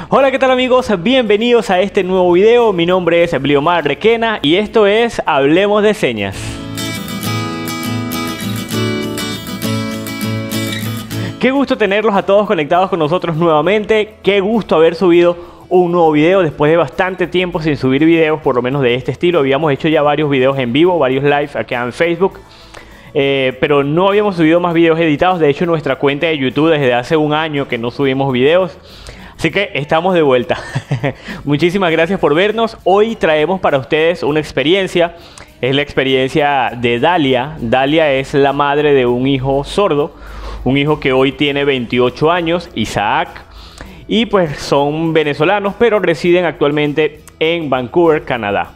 Hola, ¿qué tal amigos? Bienvenidos a este nuevo video. Mi nombre es Bliomar Requena y esto es Hablemos de Señas. Qué gusto tenerlos a todos conectados con nosotros nuevamente. Qué gusto haber subido un nuevo video después de bastante tiempo sin subir videos, por lo menos de este estilo. Habíamos hecho ya varios videos en vivo, varios live acá en Facebook. Pero no habíamos subido más videos editados. De hecho, nuestra cuenta de YouTube desde hace un año que no subimos videos. Así que estamos de vuelta. Muchísimas gracias por vernos. Hoy traemos para ustedes una experiencia. Es la experiencia de Dalia. Dalia es la madre de un hijo sordo. Un hijo que hoy tiene 28 años, Isaac. Y pues son venezolanos, pero residen actualmente en Vancouver, Canadá.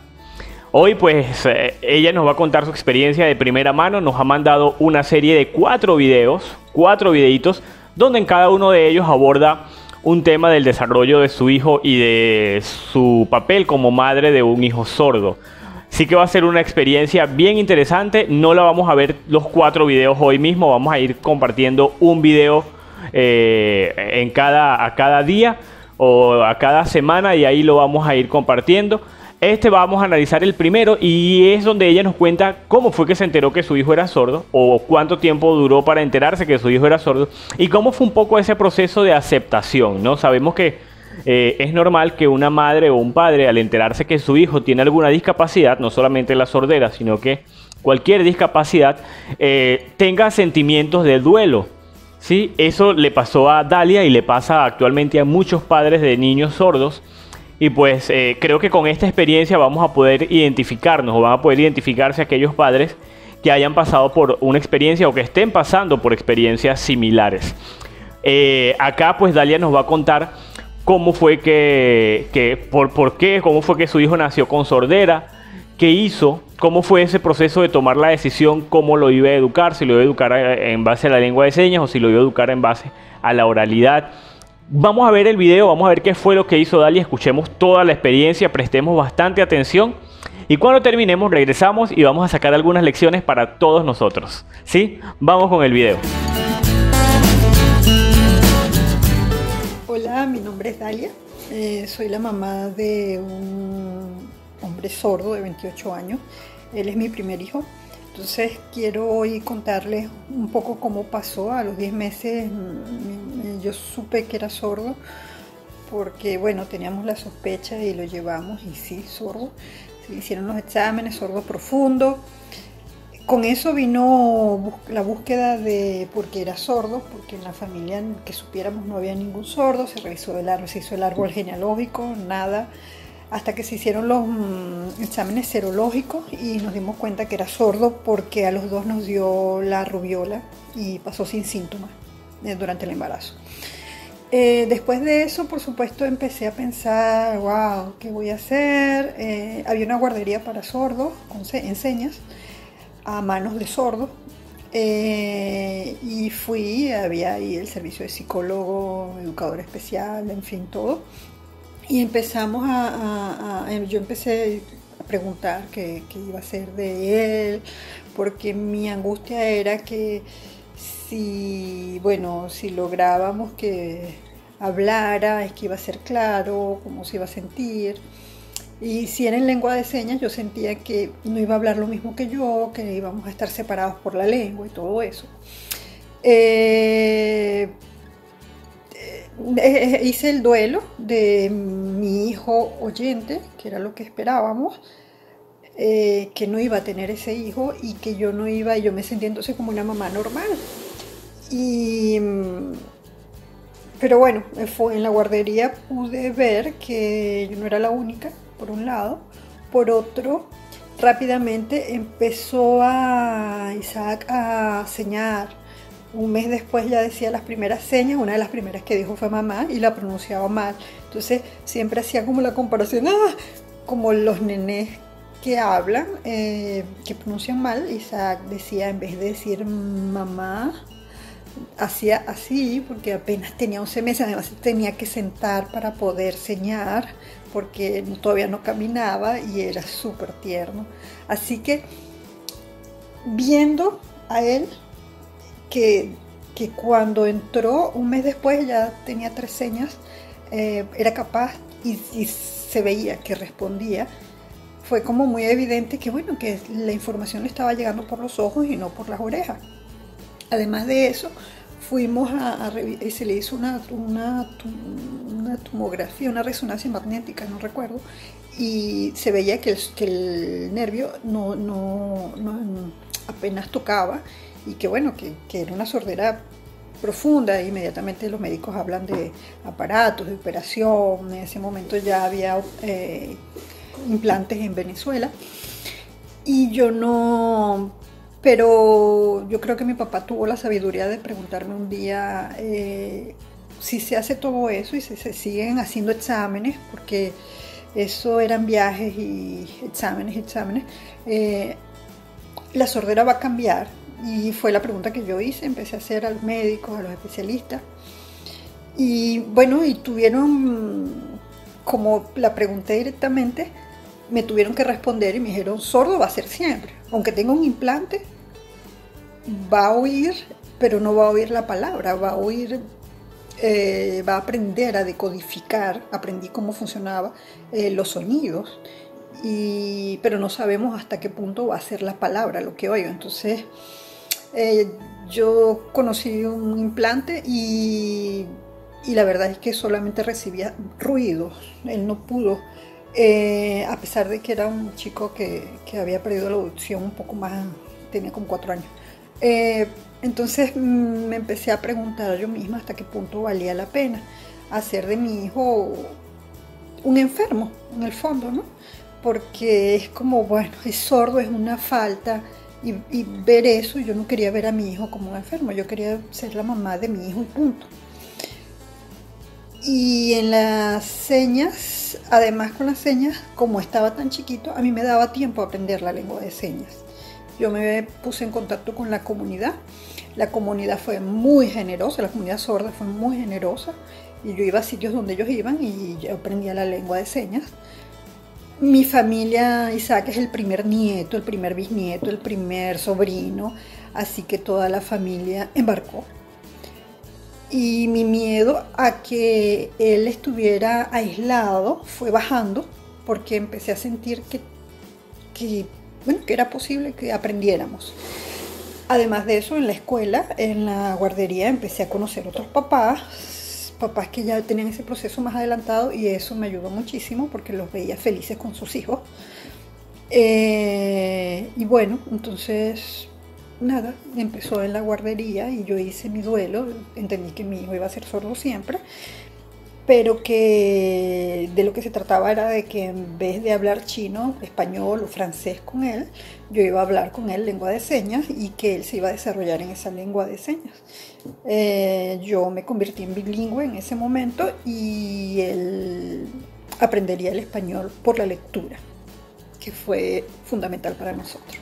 Hoy pues ella nos va a contar su experiencia de primera mano. Nos ha mandado una serie de 4 videos, 4 videitos, donde en cada uno de ellos aborda un tema del desarrollo de su hijo y de su papel como madre de un hijo sordo. Sí que va a ser una experiencia bien interesante. No la vamos a ver los 4 videos hoy mismo. Vamos a ir compartiendo un video a cada día o a cada semana, y ahí lo vamos a ir compartiendo. Vamos a analizar el primero, y es donde ella nos cuenta cómo fue que se enteró que su hijo era sordo, o cuánto tiempo duró para enterarse que su hijo era sordo, y cómo fue un poco ese proceso de aceptación, ¿no? Sabemos que es normal que una madre o un padre, al enterarse que su hijo tiene alguna discapacidad, no solamente la sordera, sino que cualquier discapacidad, tenga sentimientos de duelo, ¿sí? Eso le pasó a Dalia y le pasa actualmente a muchos padres de niños sordos. Y pues creo que con esta experiencia vamos a poder identificarnos, o van a poder identificarse aquellos padres que hayan pasado por una experiencia o que estén pasando por experiencias similares. Acá pues Dalia nos va a contar cómo fue cómo fue que su hijo nació con sordera, qué hizo, cómo fue ese proceso de tomar la decisión, cómo lo iba a educar, si lo iba a educar en base a la lengua de señas o si lo iba a educar en base a la oralidad. Vamos a ver el video, vamos a ver qué fue lo que hizo Dalia, escuchemos toda la experiencia, prestemos bastante atención, y cuando terminemos regresamos y vamos a sacar algunas lecciones para todos nosotros, ¿sí? Vamos con el video. Hola, mi nombre es Dalia, soy la mamá de un hombre sordo de 28 años, él es mi primer hijo. Entonces quiero hoy contarles un poco cómo pasó. A los 10 meses yo supe que era sordo, porque bueno, teníamos la sospecha y lo llevamos, y sí, sordo. Se le hicieron los exámenes, sordo profundo. Con eso vino la búsqueda de por qué era sordo, porque en la familia que supiéramos no había ningún sordo. Se hizo el árbol genealógico, nada. Hasta que se hicieron los exámenes serológicos y nos dimos cuenta que era sordo, porque a los 2 nos dio la rubiola y pasó sin síntomas durante el embarazo. Después de eso, por supuesto, empecé a pensar, wow, ¿qué voy a hacer? Había una guardería para sordos en señas, a manos de sordos. Y había ahí el servicio de psicólogo, educador especial, en fin, todo. Y empezamos yo empecé a preguntar qué iba a ser de él, porque mi angustia era que si lográbamos que hablara, es que iba a ser claro, cómo se iba a sentir. Y si era en lengua de señas, yo sentía que no iba a hablar lo mismo que yo, que íbamos a estar separados por la lengua y todo eso. Hice el duelo de mi hijo oyente, que era lo que esperábamos, que no iba a tener ese hijo y que yo me sentía entonces como una mamá normal. Pero bueno, en la guardería pude ver que yo no era la única, por un lado. Por otro, rápidamente empezó Isaac a señalar. Un mes después ya decía las primeras señas. Una de las primeras que dijo fue mamá, y la pronunciaba mal. Entonces siempre hacía como la comparación, como los nenes que hablan, que pronuncian mal. Isaac decía, en vez de decir mamá, hacía así, porque apenas tenía 11 meses, además tenía que sentar para poder señalar, porque todavía no caminaba y era súper tierno. Así que viendo a él, que que cuando entró, un mes después ya tenía 3 señas, era capaz y se veía que respondía. Fue como muy evidente que, bueno, que la información le estaba llegando por los ojos y no por las orejas. Además de eso, fuimos se le hizo una tomografía, una resonancia magnética, no recuerdo, y se veía que el nervio no apenas tocaba y que, bueno, que era una sordera profunda. Inmediatamente los médicos hablan de aparatos, de operación. En ese momento ya había implantes en Venezuela y yo no... Pero yo creo que mi papá tuvo la sabiduría de preguntarme un día si se hace todo eso y si se siguen haciendo exámenes, porque eso eran viajes y exámenes. La sordera va a cambiar, y fue la pregunta que yo hice. Empecé a hacer a los médicos, a los especialistas, y bueno, y tuvieron, como la pregunté directamente, me tuvieron que responder y me dijeron: sordo va a ser siempre, aunque tenga un implante, va a oír, pero no va a oír la palabra, va a oír, va a aprender a decodificar. Aprendí cómo funcionaba los sonidos, pero no sabemos hasta qué punto va a ser la palabra lo que oiga. Entonces yo conocí un implante y la verdad es que solamente recibía ruidos. Él no pudo, a pesar de que era un chico que había perdido la audición un poco más, tenía como 4 años. Entonces me empecé a preguntar yo misma hasta qué punto valía la pena hacer de mi hijo un enfermo, en el fondo, ¿no? Porque es como, bueno, es sordo, es una falta, y ver eso, yo no quería ver a mi hijo como un enfermo, yo quería ser la mamá de mi hijo y punto. Y en las señas, además con las señas, como estaba tan chiquito, a mí me daba tiempo a aprender la lengua de señas. Yo me puse en contacto con la comunidad fue muy generosa, la comunidad sorda fue muy generosa, y yo iba a sitios donde ellos iban y yo aprendía la lengua de señas. Mi familia, Isaac es el primer nieto, el primer bisnieto, el primer sobrino, así que toda la familia embarcó. Y mi miedo a que él estuviera aislado fue bajando, porque empecé a sentir que era posible que aprendiéramos. Además de eso, en la escuela, en la guardería, empecé a conocer otros papás que ya tenían ese proceso más adelantado, y eso me ayudó muchísimo porque los veía felices con sus hijos. Y bueno, entonces nada, empezó en la guardería y yo hice mi duelo. Entendí que mi hijo iba a ser sordo siempre, pero que de lo que se trataba era de que en vez de hablar chino, español o francés con él, yo iba a hablar con él lengua de señas, y que él se iba a desarrollar en esa lengua de señas. Yo me convertí en bilingüe en ese momento, y él aprendería el español por la lectura, que fue fundamental para nosotros.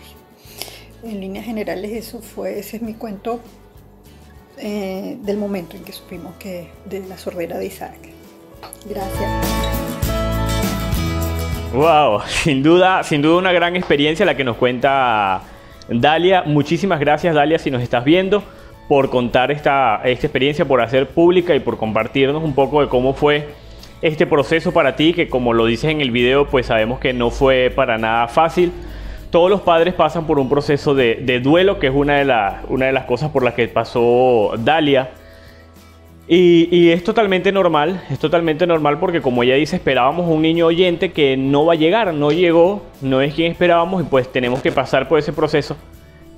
En líneas generales ese es mi cuento del momento en que supimos de la sordera de Isaac. Gracias. Wow, sin duda una gran experiencia la que nos cuenta Dalia. Muchísimas gracias, Dalia, si nos estás viendo, por contar esta experiencia, por hacer pública y por compartirnos un poco de cómo fue este proceso para ti, que como lo dices en el video, pues sabemos que no fue para nada fácil. Todos los padres pasan por un proceso de duelo, que es una de las cosas por las que pasó Dalia. Y es totalmente normal porque, como ella dice, esperábamos un niño oyente que no va a llegar, no llegó, no es quien esperábamos, y pues tenemos que pasar por ese proceso.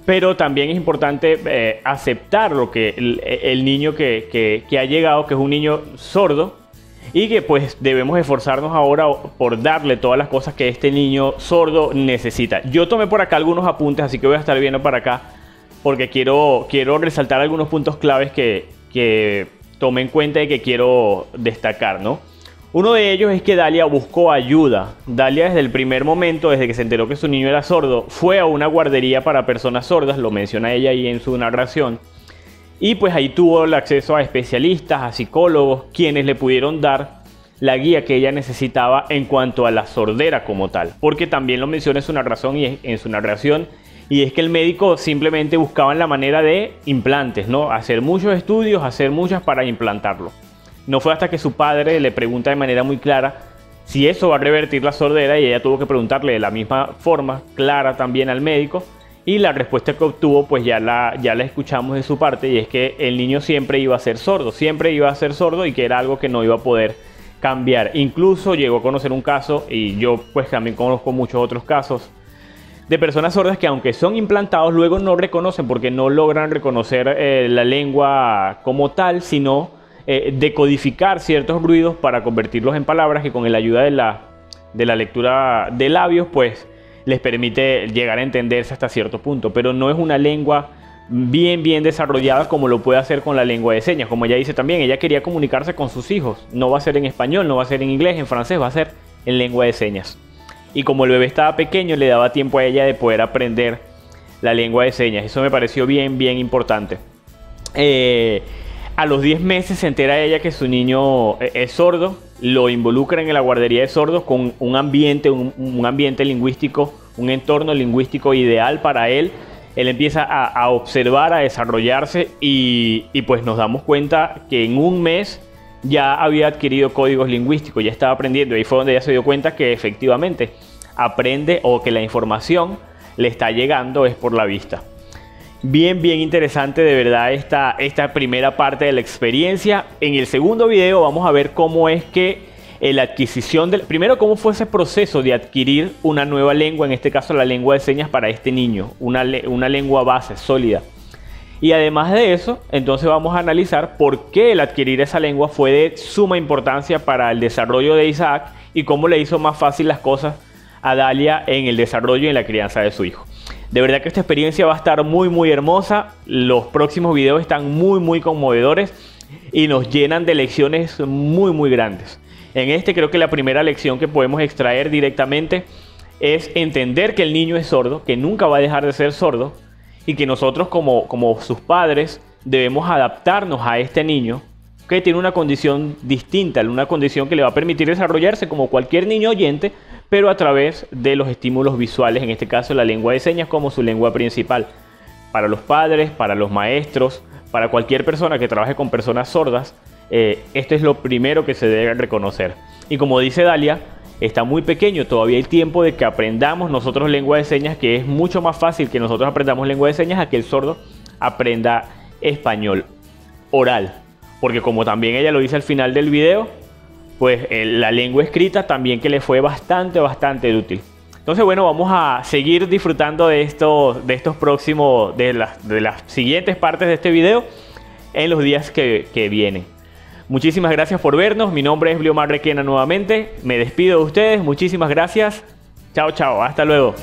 Pero también es importante aceptar lo que el niño que ha llegado, que es un niño sordo, y que pues debemos esforzarnos ahora por darle todas las cosas que este niño sordo necesita. Yo tomé por acá algunos apuntes, así que voy a estar viendo para acá, porque quiero resaltar algunos puntos claves que tomé en cuenta y que quiero destacar, ¿no? Uno de ellos es que Dalia buscó ayuda. Dalia, desde el primer momento, desde que se enteró que su niño era sordo, fue a una guardería para personas sordas, lo menciona ella ahí en su narración. Y pues ahí tuvo el acceso a especialistas, a psicólogos, quienes le pudieron dar la guía que ella necesitaba en cuanto a la sordera como tal. Porque también lo menciona en su narración, Y es que el médico simplemente buscaba la manera de implantes, ¿no? Hacer muchos estudios, hacer muchas para implantarlo. No fue hasta que su padre le pregunta de manera muy clara si eso va a revertir la sordera, y ella tuvo que preguntarle de la misma forma clara también al médico, y la respuesta que obtuvo pues ya la escuchamos de su parte, y es que el niño siempre iba a ser sordo, y que era algo que no iba a poder cambiar. Incluso llegó a conocer un caso, y yo pues también conozco muchos otros casos, de personas sordas que aunque son implantados luego no reconocen, porque no logran reconocer la lengua como tal, sino decodificar ciertos ruidos para convertirlos en palabras, que con la ayuda de la lectura de labios pues les permite llegar a entenderse hasta cierto punto, pero no es una lengua bien desarrollada como lo puede hacer con la lengua de señas. Como ella dice también, ella quería comunicarse con sus hijos, no va a ser en español, no va a ser en inglés, en francés, va a ser en lengua de señas. Y como el bebé estaba pequeño, le daba tiempo a ella de poder aprender la lengua de señas. Eso me pareció bien importante. A los 10 meses se entera ella que su niño es sordo, lo involucra en la guardería de sordos con un ambiente lingüístico, un entorno lingüístico ideal para él. Él empieza a observar, a desarrollarse, y pues nos damos cuenta que en un mes ya había adquirido códigos lingüísticos, ya estaba aprendiendo. Ahí fue donde ella se dio cuenta que efectivamente aprende, o que la información le está llegando es por la vista. Bien interesante de verdad esta primera parte de la experiencia. En el segundo video vamos a ver cómo es que la adquisición primero cómo fue ese proceso de adquirir una nueva lengua, en este caso la lengua de señas para este niño, una lengua base sólida. Y además de eso, entonces vamos a analizar por qué el adquirir esa lengua fue de suma importancia para el desarrollo de Isaac, y cómo le hizo más fácil las cosas a Dalia en el desarrollo y en la crianza de su hijo. De verdad que esta experiencia va a estar muy hermosa. Los próximos videos están muy conmovedores y nos llenan de lecciones muy grandes. En este creo que la primera lección que podemos extraer directamente es entender que el niño es sordo, que nunca va a dejar de ser sordo, y que nosotros como sus padres debemos adaptarnos a este niño que tiene una condición distinta, una condición que le va a permitir desarrollarse como cualquier niño oyente, pero a través de los estímulos visuales, en este caso la lengua de señas como su lengua principal. Para los padres, para los maestros, para cualquier persona que trabaje con personas sordas, esto es lo primero que se debe reconocer. Y como dice Dalia, está muy pequeño, todavía hay tiempo de que aprendamos nosotros lengua de señas, que es mucho más fácil que nosotros aprendamos lengua de señas a que el sordo aprenda español oral. Porque como también ella lo dice al final del video, pues la lengua escrita también que le fue bastante útil. Entonces bueno, vamos a seguir disfrutando de estos próximos, de las siguientes partes de este video en los días que vienen. Muchísimas gracias por vernos. Mi nombre es Bliomar Requena nuevamente. Me despido de ustedes. Muchísimas gracias. Chao, hasta luego.